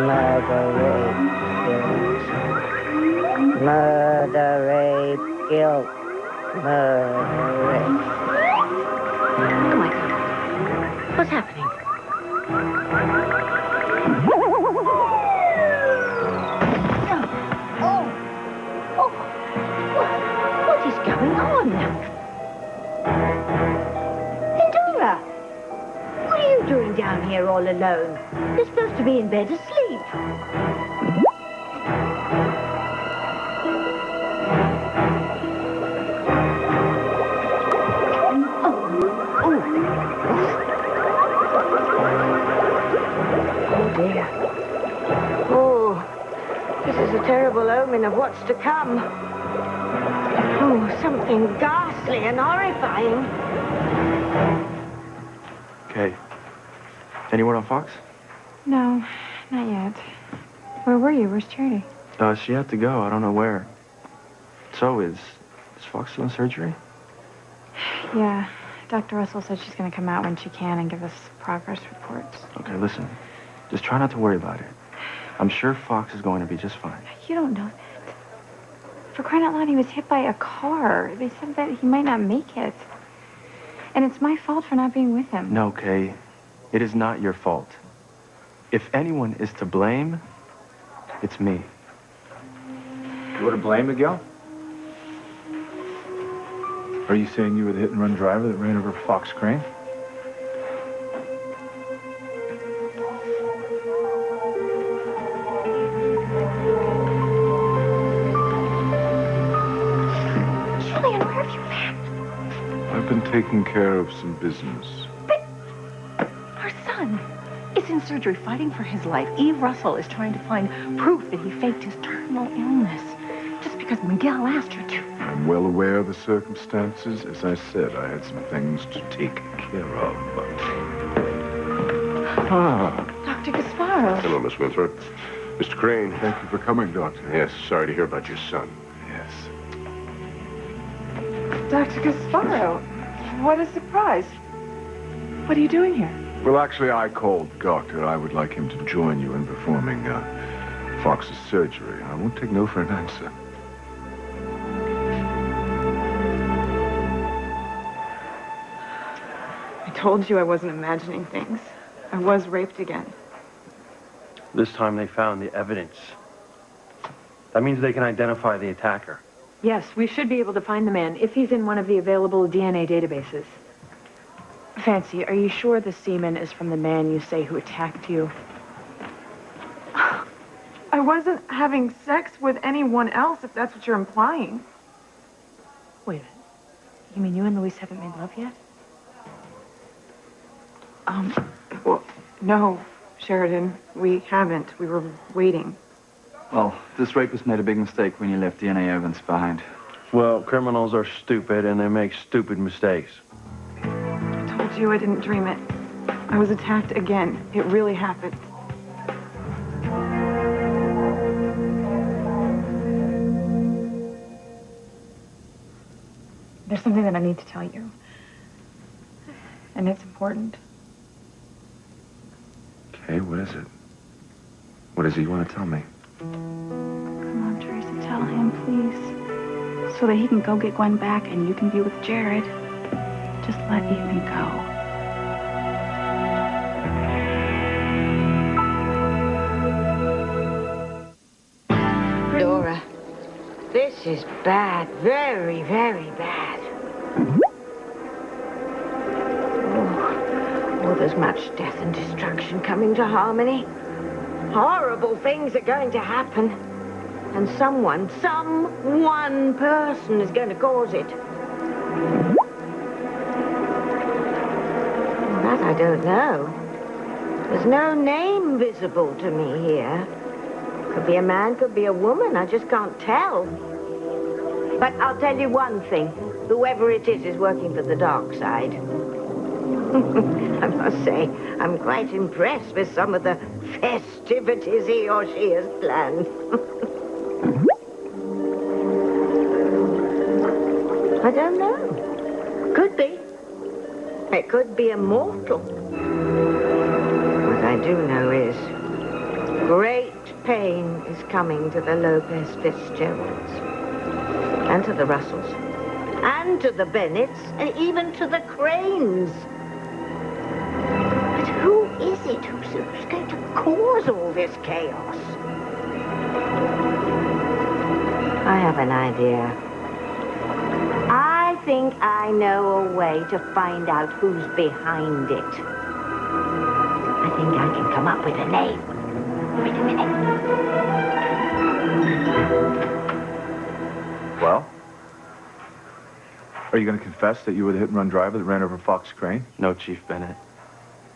Murder, rape, guilt. Murder, rape, guilt. Murder, rape. Oh, my God. What's happening? What is going on? Endora! What are you doing down here all alone? You're supposed to be in bed asleep. This is a terrible omen of what's to come. Oh, something ghastly and horrifying. Okay. Any word on Fox? No, not yet. Where were you? Where's Charity? She had to go. I don't know where. So is Fox still in surgery? Yeah. Dr. Russell said she's going to come out when she can and give us progress reports. Okay, listen. Just try not to worry about it. I'm sure Fox is going to be just fine. You don't know that. For crying out loud, he was hit by a car. They said that he might not make it. And it's my fault for not being with him. No, Kay. It is not your fault. If anyone is to blame, it's me. You're to blame, Miguel? Are you saying you were the hit-and-run driver that ran over Fox Crane? Julian, where have you been? I've been taking care of some business. But our son is in surgery fighting for his life. Eve Russell is trying to find proof that he faked his terminal illness just because Miguel asked her to. I'm well aware of the circumstances. As I said, I had some things to take care of. Dr. Gasparo. Hello, Miss Winthrop. Mr. Crane. Thank you for coming, Doctor. Yes, sorry to hear about your son. Yes. Dr. Gasparo, what a surprise. What are you doing here? Well, actually, I called the doctor. I would like him to join you in performing Fox's surgery. I won't take no for an answer. I told you I wasn't imagining things. I was raped again. This time they found the evidence. That means they can identify the attacker. Yes, we should be able to find the man if he's in one of the available DNA databases. Fancy, are you sure the semen is from the man you say who attacked you? I wasn't having sex with anyone else, if that's what you're implying. Wait a minute. You mean you and Luis haven't made love yet? Well, no, Sheridan, we haven't. We were waiting. Well, this rapist made a big mistake when you left DNA evidence behind. Well, criminals are stupid and they make stupid mistakes. I told you I didn't dream it. I was attacked again. It really happened. There's something that I need to tell you. And it's important. Okay, what is it? What is it you want to tell me? Come on, Teresa, tell him, please. So that he can go get Gwen back and you can be with Jared. Just let Ethan go. Dora, this is bad. Very, very bad. Oh, there's much death and destruction coming to Harmony. Horrible things are going to happen. And some one person is going to cause it. Well, that I don't know. There's no name visible to me here. Could be a man, could be a woman. I just can't tell. But I'll tell you one thing. Whoever it is working for the dark side. I must say, I'm quite impressed with some of the festivities he or she has planned. I don't know. Could be. It could be immortal. What I do know is great coming to the Lopez Fitzgeralds. And to the Russells. And to the Bennetts. And even to the Cranes. But who is it who's going to cause all this chaos? I have an idea. I think I know a way to find out who's behind it. I think I can come up with a name. Wait a minute. Well? Are you going to confess that you were the hit-and-run driver that ran over Fox Crane? No, Chief Bennett.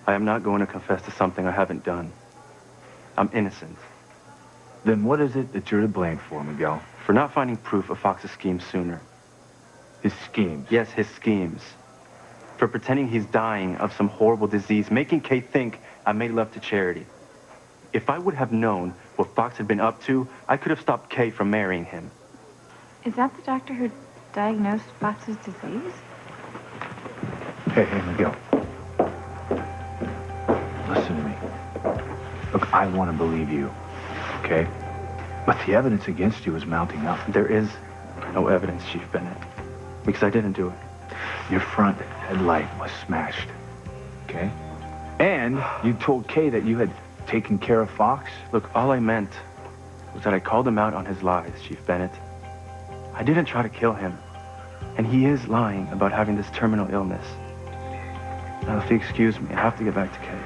I am not going to confess to something I haven't done. I'm innocent. Then what is it that you're to blame for, Miguel? For not finding proof of Fox's schemes sooner. His schemes? Yes, his schemes. For pretending he's dying of some horrible disease, making Kay think I made love to Charity. If I would have known what Fox had been up to, I could have stopped Kay from marrying him. Is that the doctor who diagnosed Fox's disease? Hey, Miguel. Listen to me. Look, I want to believe you, okay? But the evidence against you is mounting up. There is no evidence, Chief Bennett, because I didn't do it. Your front headlight was smashed, okay? And you told Kay that you had taken care of Fox. Look, all I meant was that I called him out on his lies, Chief Bennett. I didn't try to kill him, and he is lying about having this terminal illness. Now, if you excuse me, I have to get back to Kay.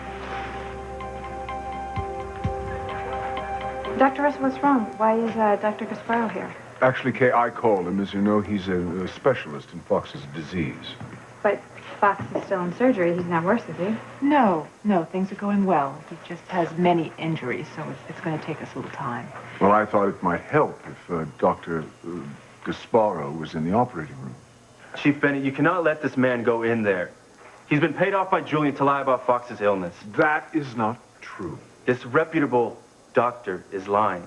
Dr. Russell, what's wrong? Why is Dr. Gasparo here? Actually, Kay, I called him. As you know, he's a specialist in Fox's disease. But Fox is still in surgery. He's not worse, is he? No, things are going well. He just has many injuries, so it's going to take us a little time. Well, I thought it might help if Dr. Gasparo was in the operating room. Chief Bennett, you cannot let this man go in there. He's been paid off by Julian to lie about Fox's illness. That is not true. This reputable doctor is lying.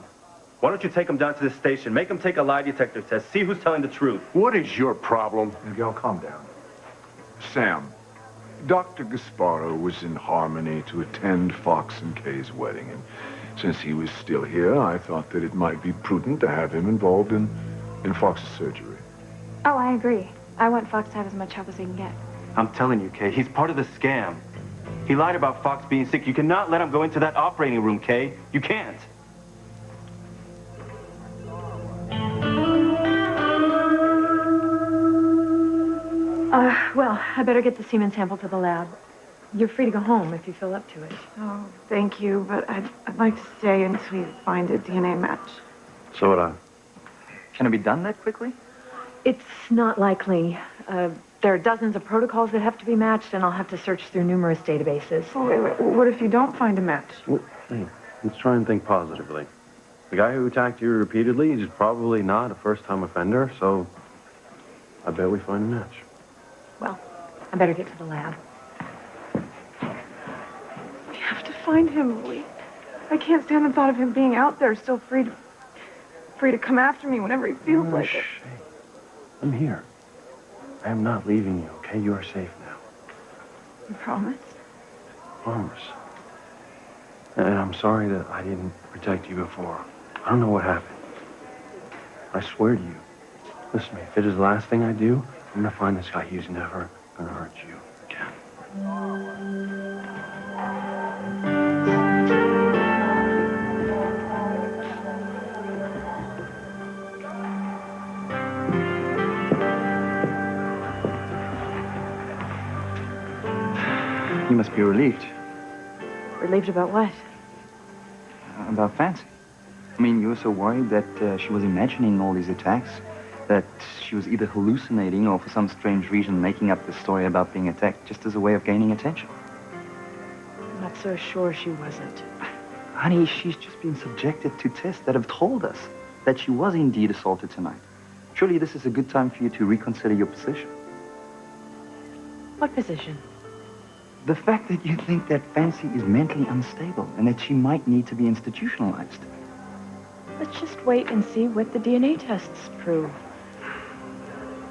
Why don't you take him down to the station, make him take a lie detector test, see who's telling the truth. What is your problem? Miguel, calm down. Sam, Dr. Gasparo was in Harmony to attend Fox and Kay's wedding, and since he was still here, I thought that it might be prudent to have him involved in Fox's surgery. Oh, I agree. I want Fox to have as much help as he can get. I'm telling you, Kay, he's part of the scam. He lied about Fox being sick. You cannot let him go into that operating room, Kay. You can't. Well, I better get the semen sample to the lab. You're free to go home if you feel up to it. Oh, thank you, but I'd like to stay until we find a DNA match. So would I. Can it be done that quickly? It's not likely. There are dozens of protocols that have to be matched, and I'll have to search through numerous databases. Oh, wait. What if you don't find a match? Hey, let's try and think positively. The guy who attacked you repeatedly is probably not a first-time offender, so I bet we find a match. Well, I better get to the lab. We have to find him, Lee. I can't stand the thought of him being out there, still free to come after me whenever he feels like it. Hey, I'm here. I am not leaving you, okay? You are safe now. You promise? Promise. And I'm sorry that I didn't protect you before. I don't know what happened. I swear to you. Listen to me, if it is the last thing I do, I'm gonna find this guy. He's never gonna hurt you again. You must be relieved. Relieved about what? About Fancy. I mean, you were so worried that she was imagining all these attacks, that she was either hallucinating or for some strange reason making up the story about being attacked just as a way of gaining attention. I'm not so sure she wasn't. Honey, she's just been subjected to tests that have told us that she was indeed assaulted tonight. Surely this is a good time for you to reconsider your position. What position? The fact that you think that Fancy is mentally unstable and that she might need to be institutionalized. Let's just wait and see what the DNA tests prove.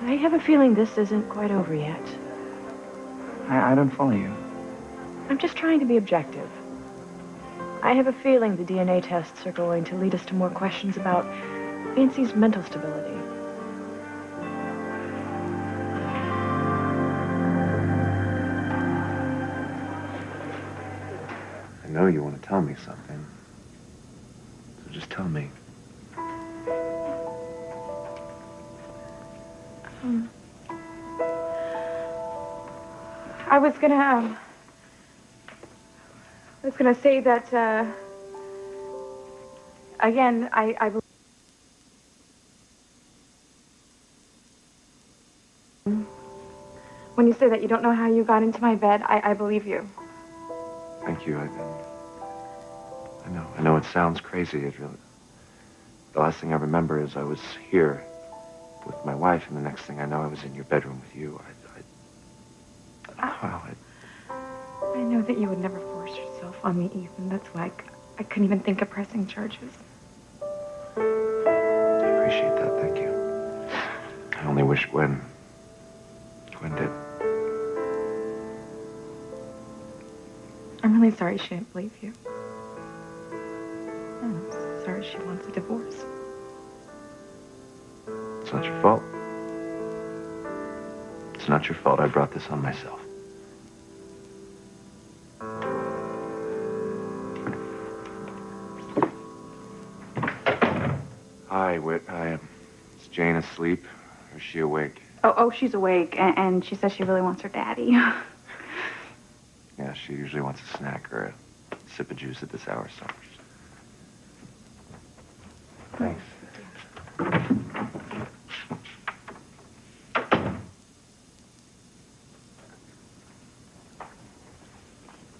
I have a feeling this isn't quite over yet. I don't follow you. I'm just trying to be objective. I have a feeling the DNA tests are going to lead us to more questions about Fancy's mental stability. I know you want to tell me something. So just tell me. I was gonna say that, again, I believe when you say that you don't know how you got into my bed, I believe you. Thank you. I know it sounds crazy. The last thing I remember is I was here with my wife, and the next thing I know, I was in your bedroom with you. I know that you would never force yourself on me, Ethan. That's why I couldn't even think of pressing charges. I appreciate that. Thank you. I only wish Gwen did. I'm really sorry she didn't believe you. I'm sorry she wants a divorce. It's not your fault. It's not your fault. I brought this on myself. Hi, Whit. Is Jane asleep? Or is she awake? Oh, she's awake, and she says she really wants her daddy. Yeah, she usually wants a snack or a sip of juice at this hour, so. Thanks.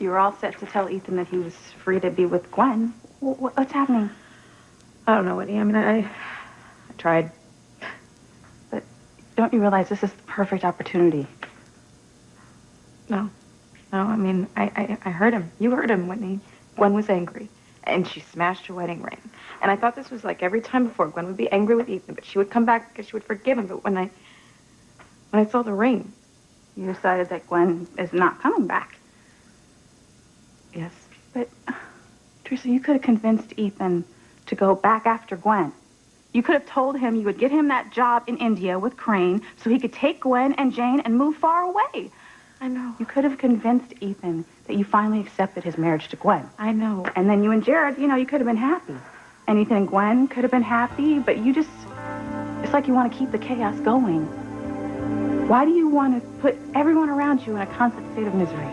You were all set to tell Ethan that he was free to be with Gwen. What's happening? I don't know, Whitney. I mean, I tried. But don't you realize this is the perfect opportunity? No, I mean, I heard him. You heard him, Whitney. Gwen was angry, and she smashed her wedding ring. And I thought this was like every time before. Gwen would be angry with Ethan, but she would come back because she would forgive him. But when I saw the ring, You decided that Gwen is not coming back. yes. But, Teresa, you could have convinced Ethan to go back after Gwen. You could have told him you would get him that job in India with Crane so he could take Gwen and Jane and move far away. I know. You could have convinced Ethan that you finally accepted his marriage to Gwen. I know. And then you and Jared, you could have been happy. And Ethan and Gwen could have been happy, but it's like you want to keep the chaos going. Why do you want to put everyone around you in a constant state of misery?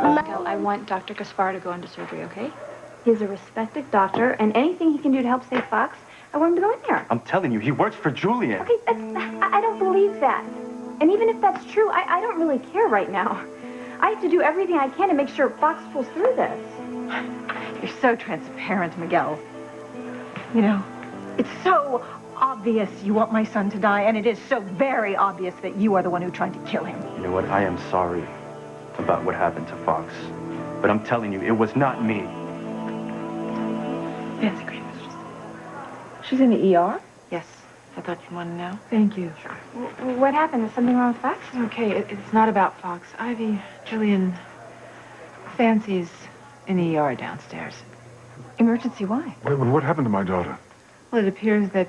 Miguel, I want Dr. Gaspar to go into surgery, okay? He's a respected doctor, and anything he can do to help save Fox, I want him to go in there. I'm telling you, he works for Julian. Okay, I don't believe that. And even if that's true, I don't really care right now. I have to do everything I can to make sure Fox pulls through this. You're so transparent, Miguel. You know, it's so obvious you want my son to die, and it is so very obvious that you are the one who tried to kill him. You know what? I am sorry about what happened to Fox. But I'm telling you, it was not me. Fancy Green. She's in the ER? Yes. I thought you'd want to know. Thank you. What happened? Is something wrong with Fox? Okay, it's not about Fox. Ivy, Julian, Fancy's in the ER downstairs. Emergency, why? What happened to my daughter? Well, it appears that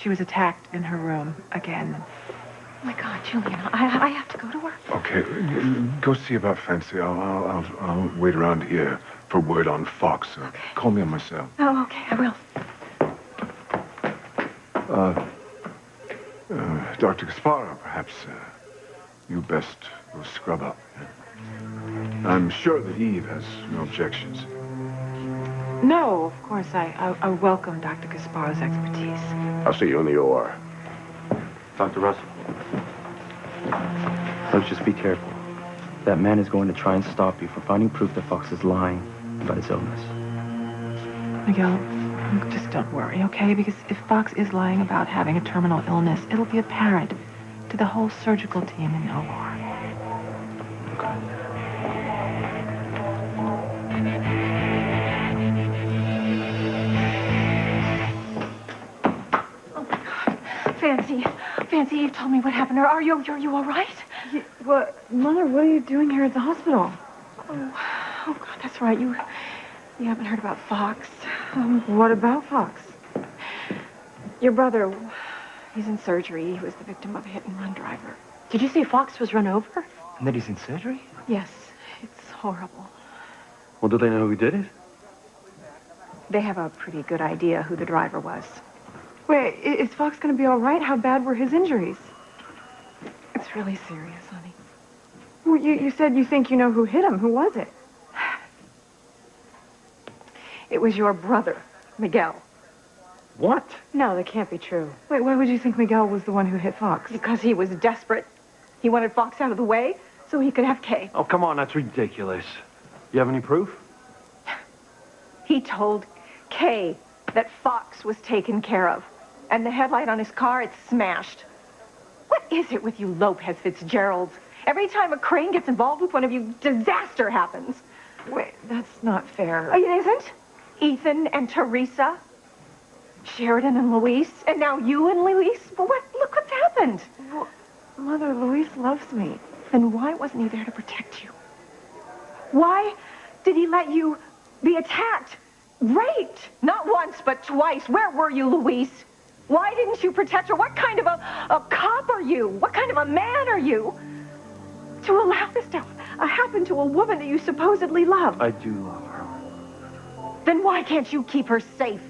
she was attacked in her room again. Oh, my God, Julian, I have to go to work. Okay, go see about Fancy. I'll wait around here for word on Fox. Okay. Call me on my cell. Oh, okay, I will. Dr. Gasparo, perhaps you best go scrub up. I'm sure that Eve has no objections. No, of course, I welcome Dr. Gaspar's expertise. I'll see you in the OR. Dr. Russell. Let's just be careful. That man is going to try and stop you from finding proof that Fox is lying about his illness. Miguel, just don't worry, okay? Because if Fox is lying about having a terminal illness, it'll be apparent to the whole surgical team in the OR. Okay. Fancy, Eve told me what happened to her. Are you all right? Mother, what are you doing here at the hospital? Oh God, that's right. You haven't heard about Fox. What about Fox? Your brother, he's in surgery. He was the victim of a hit-and-run driver. Did you say Fox was run over? And that he's in surgery? Yes, it's horrible. Well, do they know who did it? They have a pretty good idea who the driver was. Wait, is Fox going to be all right? How bad were his injuries? It's really serious, honey. Well, you said you think you know who hit him. Who was it? It was your brother, Miguel. What? No, that can't be true. Wait, why would you think Miguel was the one who hit Fox? Because he was desperate. He wanted Fox out of the way so he could have Kay. Oh, come on, that's ridiculous. You have any proof? He told Kay that Fox was taken care of. And the headlight on his car, it's smashed. What is it with you Lopez Fitzgeralds? Every time a Crane gets involved with one of you, disaster happens. Wait, that's not fair. Oh, it isn't? Ethan and Teresa, Sheridan and Luis, and now you and Luis? Well, look what's happened. Well, Mother, Luis loves me. Then why wasn't he there to protect you? Why did he let you be attacked, raped? Not once, but twice. Where were you, Luis? Why didn't you protect her? What kind of a cop are you? What kind of a man are you? To allow this to happen to a woman that you supposedly love. I do love her. Then why can't you keep her safe?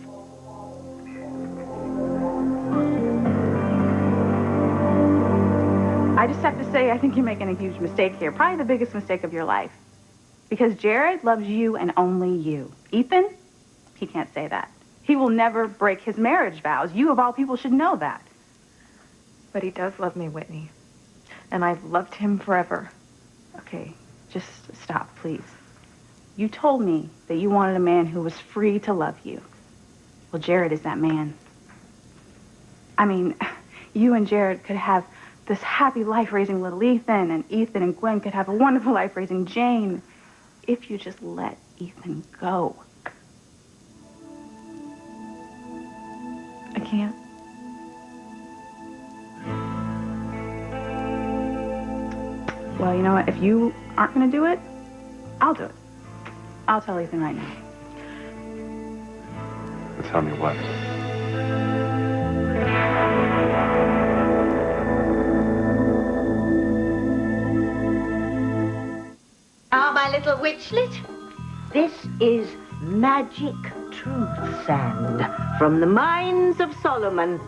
I just have to say, I think you're making a huge mistake here. Probably the biggest mistake of your life. Because Jared loves you and only you. Ethan, he can't say that. He will never break his marriage vows. You, of all people, should know that. But he does love me, Whitney. And I've loved him forever. Okay, just stop, please. You told me that you wanted a man who was free to love you. Well, Jared is that man. I mean, you and Jared could have this happy life raising little Ethan, and Ethan and Gwen could have a wonderful life raising Jane, if you just let Ethan go. I can't. Well, you know what? If you aren't going to do it, I'll do it. I'll tell Ethan right now. Tell me what? Now, my little witchlet, this is magic truth sand from the mines of Solomon.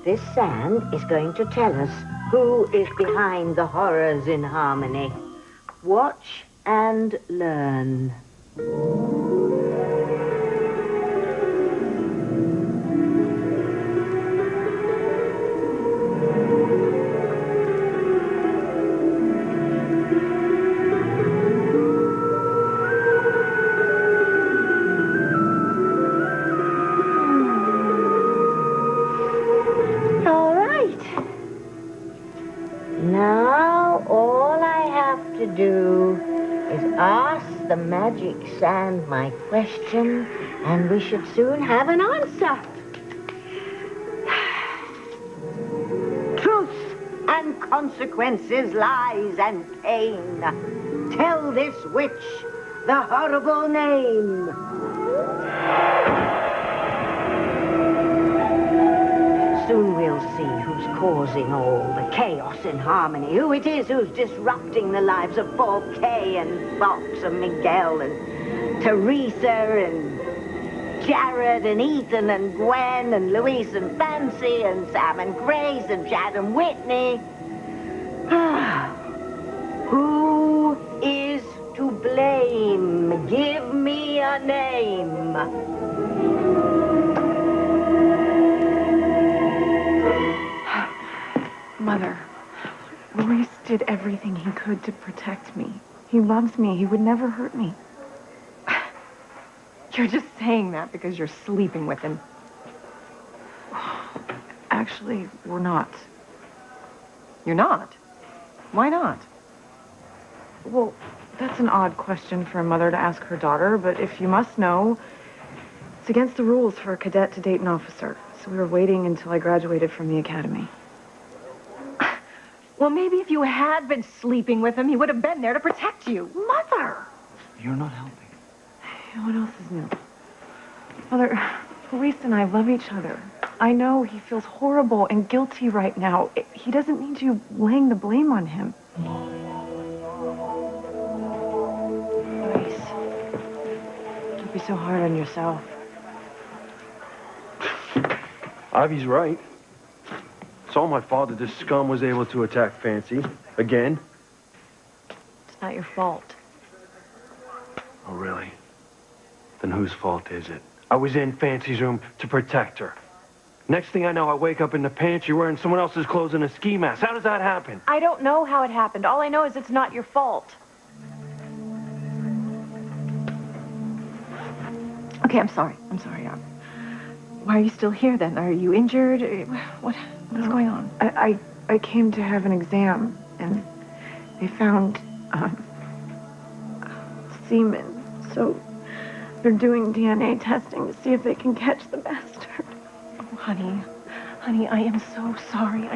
This sand is going to tell us who is behind the horrors in Harmony. Watch and learn. All right. Now, all I have to do is ask the magic sand my question, and we should soon have an answer. Truth and consequences, lies and pain. Tell this witch the horrible name. Soon we'll see who's causing all the chaos in Harmony, who it is who's disrupting the lives of poor Kay and Fox and Miguel and Teresa and Jared and Ethan and Gwen and Luis and Fancy and Sam and Grace and Chad and Whitney. Who is to blame? Give me a name. Mother, Luis did everything he could to protect me. He loves me. He would never hurt me. You're just saying that because you're sleeping with him. Actually, we're not. You're not? Why not? Well, that's an odd question for a mother to ask her daughter, but if you must know, it's against the rules for a cadet to date an officer. So we were waiting until I graduated from the academy. Well, maybe if you had been sleeping with him, he would have been there to protect you. Mother! You're not helping. What else is new? Mother, Luis and I love each other. I know he feels horrible and guilty right now. He doesn't need you laying the blame on him. Luis, don't be so hard on yourself. Ivy's right. It's all my fault that this scum was able to attack Fancy. Again. It's not your fault. Oh, really? Then whose fault is it? I was in Fancy's room to protect her. Next thing I know, I wake up in the pantry wearing someone else's clothes and a ski mask. How does that happen? I don't know how it happened. All I know is it's not your fault. Okay, I'm sorry. Why are you still here, then? Are you injured? What's going on? I came to have an exam, and they found semen. So they're doing DNA testing to see if they can catch the bastard. Oh, honey, I am so sorry.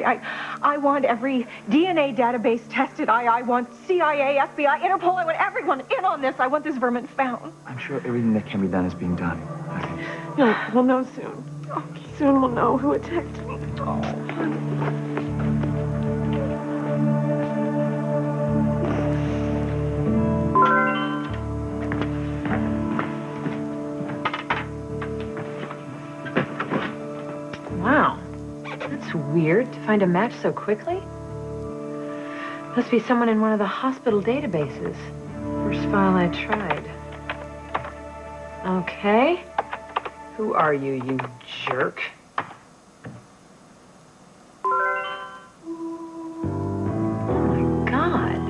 I want every DNA database tested. I want CIA, FBI, Interpol. I want everyone in on this. I want this vermin found. I'm sure everything that can be done is being done. No, we'll know soon. Soon we'll know who attacked me. Oh, Wow. That's weird to find a match so quickly. Must be someone in one of the hospital databases. First file I tried. Okay. Who are you, you jerk? Oh, my God.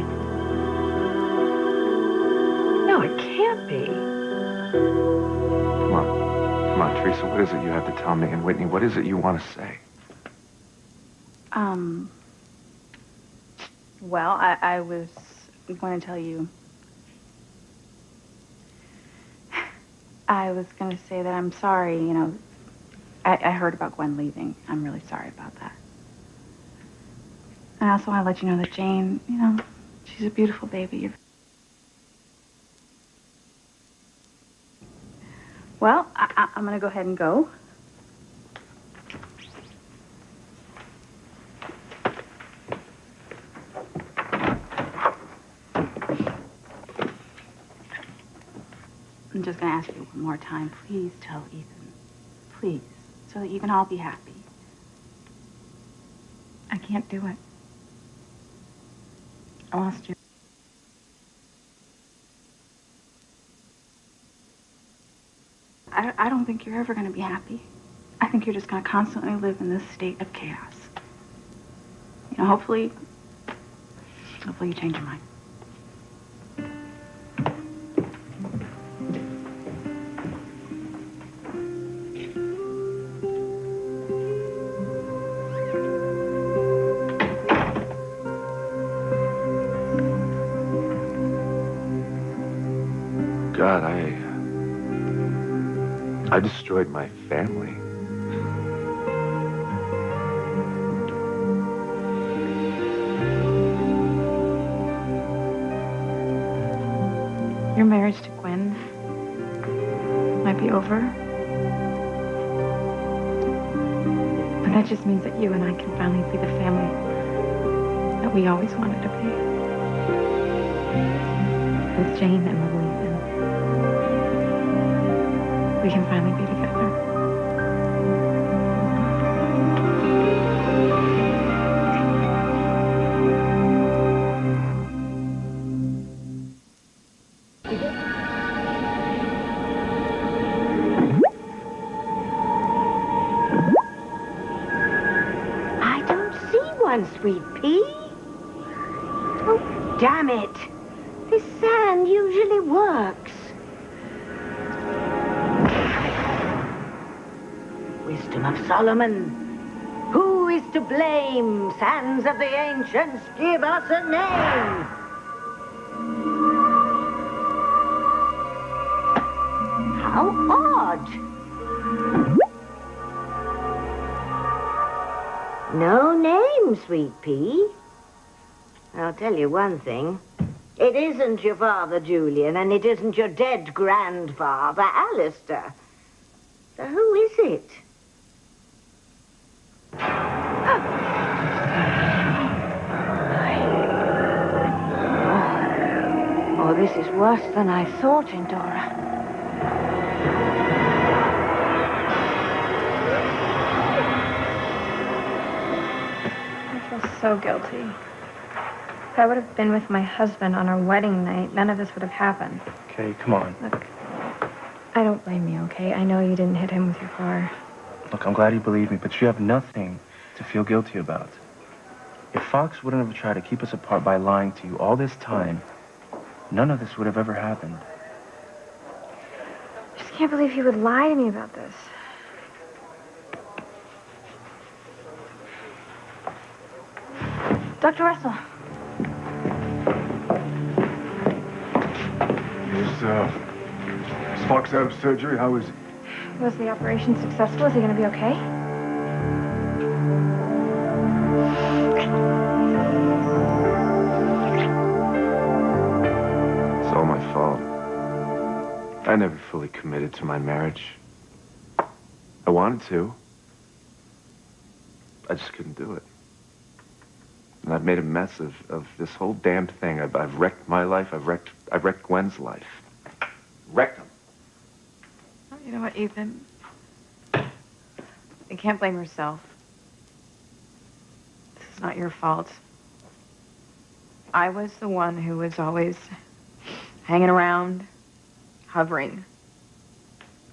No, it can't be. Come on, Teresa, what is it you have to tell me? And Whitney, what is it you want to say? Well, I was going to tell you. I was going to say that I'm sorry, you know. I heard about Gwen leaving. I'm really sorry about that. And I also want to let you know that Jane, you know, she's a beautiful baby. Well, I'm going to go ahead and go. I'm just going to ask you one more time. Please tell Ethan. Please. So that you can all be happy. I can't do it. I lost you. I don't think you're ever going to be happy. I think you're just going to constantly live in this state of chaos. You know, hopefully you change your mind. God, I destroyed my family. Your marriage to Gwen might be over. But that just means that you and I can finally be the family that we always wanted to be. With Jane and with Ethan. We can finally be together. I don't see one, sweet pea. Oh, damn it. This sand usually works. Wisdom of Solomon. Who is to blame? Sands of the ancients, give us a name. How odd. No name, sweet pea. I'll tell you one thing. It isn't your father, Julian, and it isn't your dead grandfather, Alistair. So who is it? Oh, this is worse than I thought, Endora. I feel so guilty. If I would have been with my husband on our wedding night, none of this would have happened. Okay, come on. Look, I don't blame you, okay? I know you didn't hit him with your car. Look, I'm glad you believe me, but you have nothing to feel guilty about. If Fox wouldn't have tried to keep us apart by lying to you all this time, none of this would have ever happened. I just can't believe he would lie to me about this. Dr. Russell. Is Fox out of surgery? How is he? Was the operation successful? Is he going to be okay? It's all my fault. I never fully committed to my marriage. I wanted to. I just couldn't do it. And I've made a mess of this whole damn thing. I've wrecked my life. I've wrecked Gwen's life. Wrecked them. Oh, you know what, Ethan? You can't blame yourself. This is not your fault. I was the one who was always hanging around, hovering,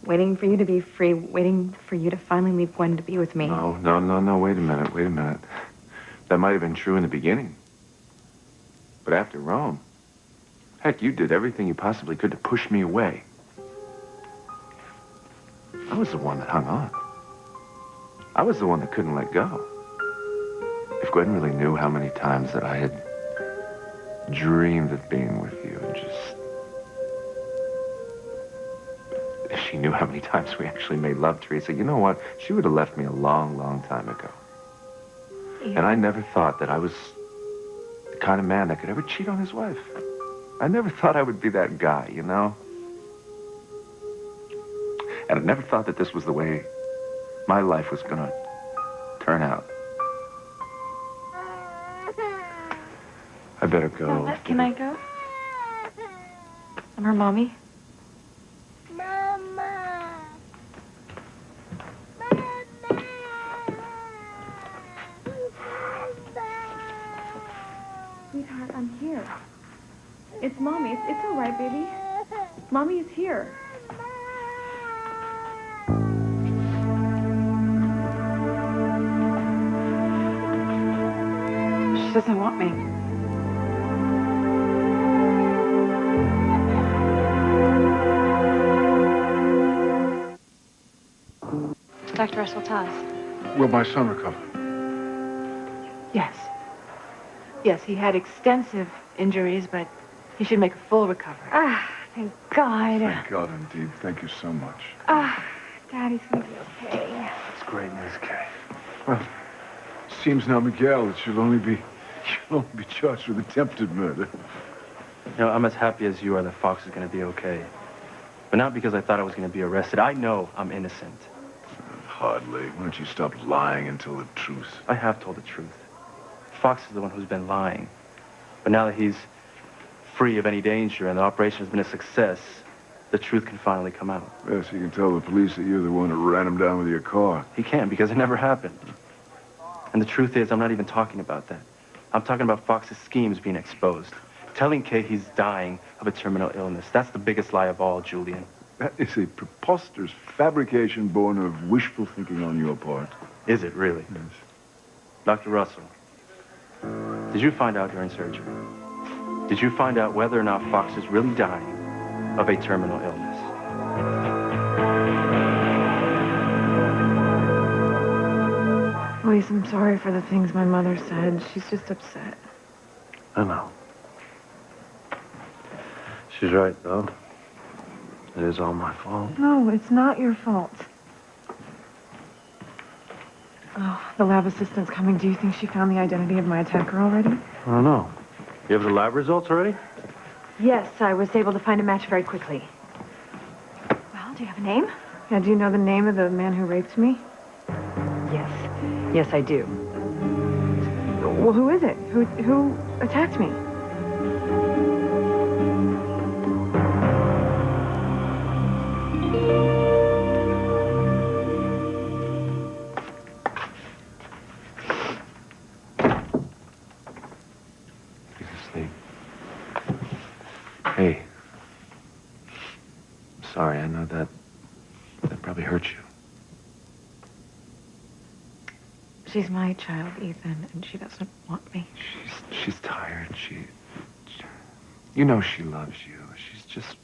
waiting for you to be free, waiting for you to finally leave Gwen to be with me. No, wait a minute. That might have been true in the beginning. But after Rome, heck, you did everything you possibly could to push me away. I was the one that hung on. I was the one that couldn't let go. If Gwen really knew how many times that I had dreamed of being with you and just... If she knew how many times we actually made love, Teresa, you know what? She would have left me a long, long time ago. And I never thought that I was the kind of man that could ever cheat on his wife. I never thought I would be that guy, you know? And I never thought that this was the way my life was gonna turn out. I better go. Can I go? I'm her mommy. Sweetheart, I'm here. It's Mommy. It's all right, baby. Mommy is here. She doesn't want me. Dr. Russell, tell us. Will my son recover? Yes. Yes, he had extensive injuries, but he should make a full recovery. Ah, thank God. Thank God, indeed. Thank you so much. Ah, Daddy's gonna be okay. That's great news, Kay. Well, seems now, Miguel, that you'll only be charged with attempted murder. You know, I'm as happy as you are that Fox is gonna be okay. But not because I thought I was gonna be arrested. I know I'm innocent. Hardly. Why don't you stop lying and tell the truth? I have told the truth. Fox is the one who's been lying. But now that he's free of any danger and the operation has been a success, the truth can finally come out. Yes, you can tell the police that you're the one who ran him down with your car. He can't because it never happened. And the truth is, I'm not even talking about that. I'm talking about Fox's schemes being exposed. Telling Kay he's dying of a terminal illness. That's the biggest lie of all, Julian. That is a preposterous fabrication born of wishful thinking on your part. Is it really? Yes. Dr. Russell, did you find out during surgery? Did you find out whether or not Fox is really dying of a terminal illness? Louise, I'm sorry for the things my mother said. She's just upset. I know. She's right, though. It is all my fault. No, it's not your fault. Oh. The lab assistant's coming. Do you think she found the identity of my attacker already? I don't know. You have the lab results already? Yes, I was able to find a match very quickly. Well, do you have a name? Yeah, do you know the name of the man who raped me? Yes. Yes, I do. Well, who is it? Who attacked me? He's asleep. Hey. I'm sorry, I know that probably hurt you. She's my child, Ethan, and she doesn't want me. She's tired. You know she loves you. She's just...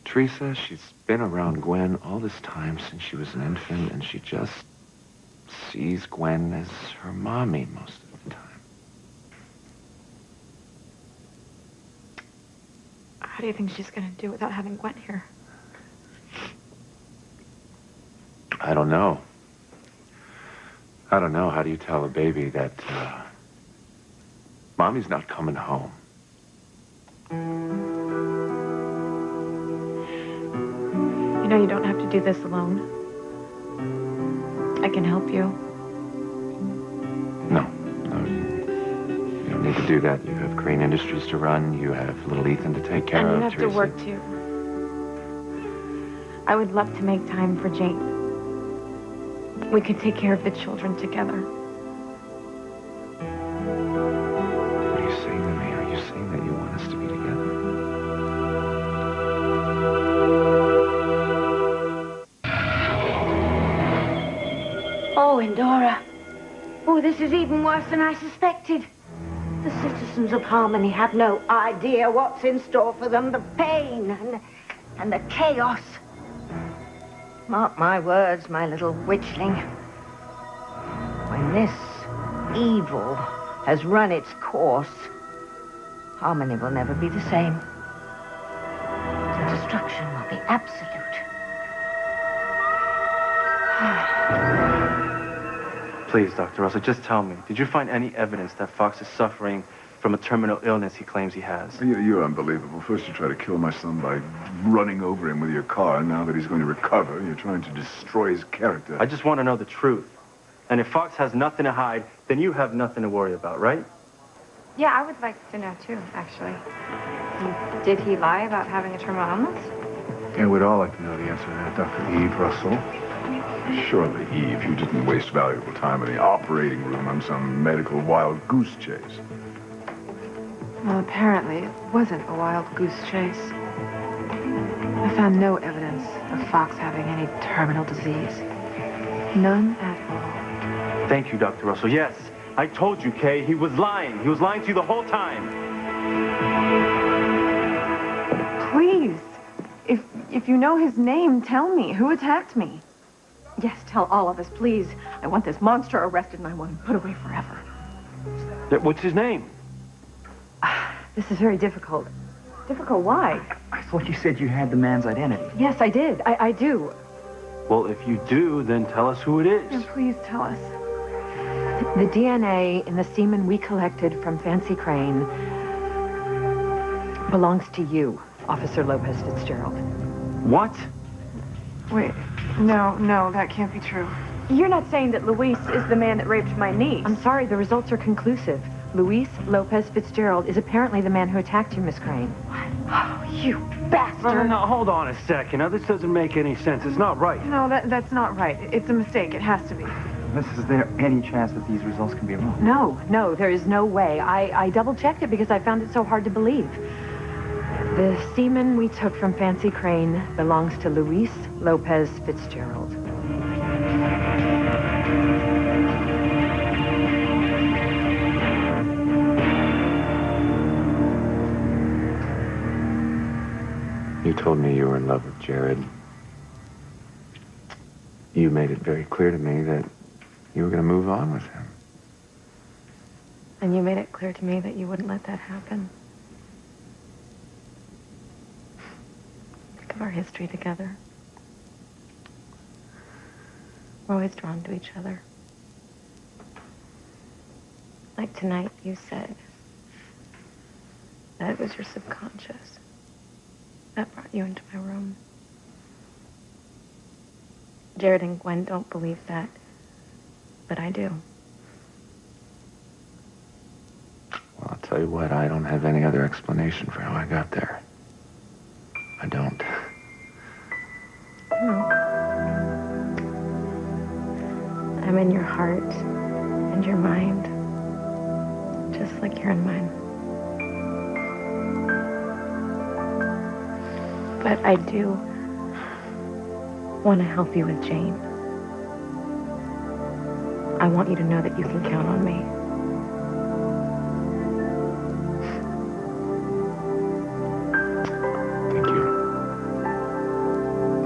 Teresa, she's been around Gwen all this time since she was an infant, and she just sees Gwen as her mommy most of the time. How do you think she's gonna do without having Gwen here? I don't know. I don't know. How do you tell a baby that, Mommy's not coming home? You know you don't have to do this alone. I can help you. No, you don't need to do that. You have Crane Industries to run. You have little Ethan to take care of. And you have Teresa. to work, too. I would love to make time for Jane. We could take care of the children together. What are you saying to me? Are you saying that you want us to be together? Oh, Endora. Oh, this is even worse than I suspected. The citizens of Harmony have no idea what's in store for them. The pain and the chaos. Mark my words, my little witchling. When this evil has run its course, Harmony will never be the same. The destruction will be absolute. Please, Dr. Russell, just tell me, did you find any evidence that Fox is suffering from a terminal illness he claims he has? You're unbelievable. First you try to kill my son by running over him with your car, and now that he's going to recover, you're trying to destroy his character. I just want to know the truth. And if Fox has nothing to hide, then you have nothing to worry about, right? Yeah, I would like to know, too, actually. Did he lie about having a terminal illness? Yeah, we'd all like to know the answer to that, Dr. Eve Russell. Surely, Eve, you didn't waste valuable time in the operating room on some medical wild goose chase. Well, apparently it wasn't a wild goose chase. I found no evidence of Fox having any terminal disease. None at all. Thank you, Dr. Russell. Yes, I told you, Kay, he was lying. He was lying to you the whole time. Please, if you know his name, tell me. Who attacked me? Yes, tell all of us, please. I want this monster arrested and I want him put away forever. What's his name? This is very difficult. Difficult? Why? I thought you said you had the man's identity. Yes, I did. I do. Well, if you do, then tell us who it is. Yeah, please tell us. The DNA in the semen we collected from Fancy Crane belongs to you, Officer Lopez Fitzgerald. What? Wait, no, that can't be true. You're not saying that Luis is the man that raped my niece. I'm sorry, the results are conclusive. Luis Lopez Fitzgerald is apparently the man who attacked you, Miss Crane. Oh, you bastard! No, hold on a second. Now, this doesn't make any sense. It's not right. No, that's not right. It's a mistake. It has to be. Is there any chance that these results can be wrong? No, there is no way. I double-checked it because I found it so hard to believe. The semen we took from Fancy Crane belongs to Luis Lopez Fitzgerald. You told me you were in love with Jared. You made it very clear to me that you were going to move on with him. And you made it clear to me that you wouldn't let that happen. Think of our history together. We're always drawn to each other. Like tonight, you said that it was your subconscious that brought you into my room. Jared and Gwen don't believe that, but I do. Well, I'll tell you what, I don't have any other explanation for how I got there. I don't. No. I'm in your heart and your mind, just like you're in mine. But I do want to help you with Jane. I want you to know that you can count on me. Thank you.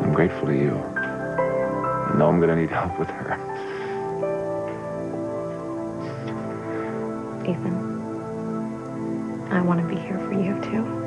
I'm grateful to you. I know I'm gonna need help with her. Ethan, I want to be here for you too.